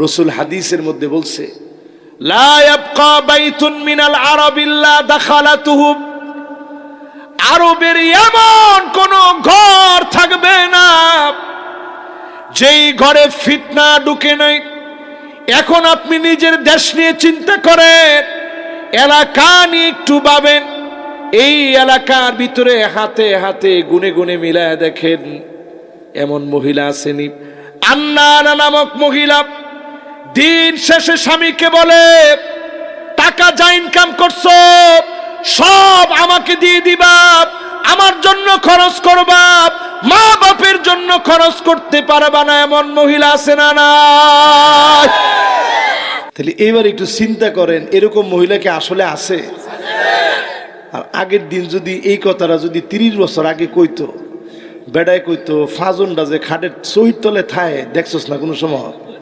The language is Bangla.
রাসূল হাদিসের মধ্যে বলছে, লা ইয়াবকা বাইতুন মিনাল আরাব ইল্লা দাখালাতুহু, আরবের এমন কোন ঘর থাকবে না যেই ঘরে ফিতনা ঢুকে নাই। এখন আপনি নিজের দেশ নিয়ে চিন্তা করেন, এলাকা নিয়ে একটু ভাবেন। এই এলাকার ভিতরে হাতে হাতে গুনে গুনে মিলায় দেখেন, এমন মহিলা আসেনি। আন্নানা নামক মহিলা দিন শেষে স্বামীকে বলে, টাকা যা ইনকাম করছো সব আমাকে দিয়ে দিবা, আমার জন্য খরচ করবা, মা বাপের জন্য খরচ করতে পারবা না। এমন মহিলা আছে না নাই? তাহলে এইবার একটু চিন্তা করেন, এরকম মহিলা কি আসলে আছে? আর আগের দিন যদি এই কথাটা যদি 30 বছর আগে কইতো, বেড়ায় কইতো ফাজনটা যে খাটের চহির তলে থায় দেখছস না কোনো সময়?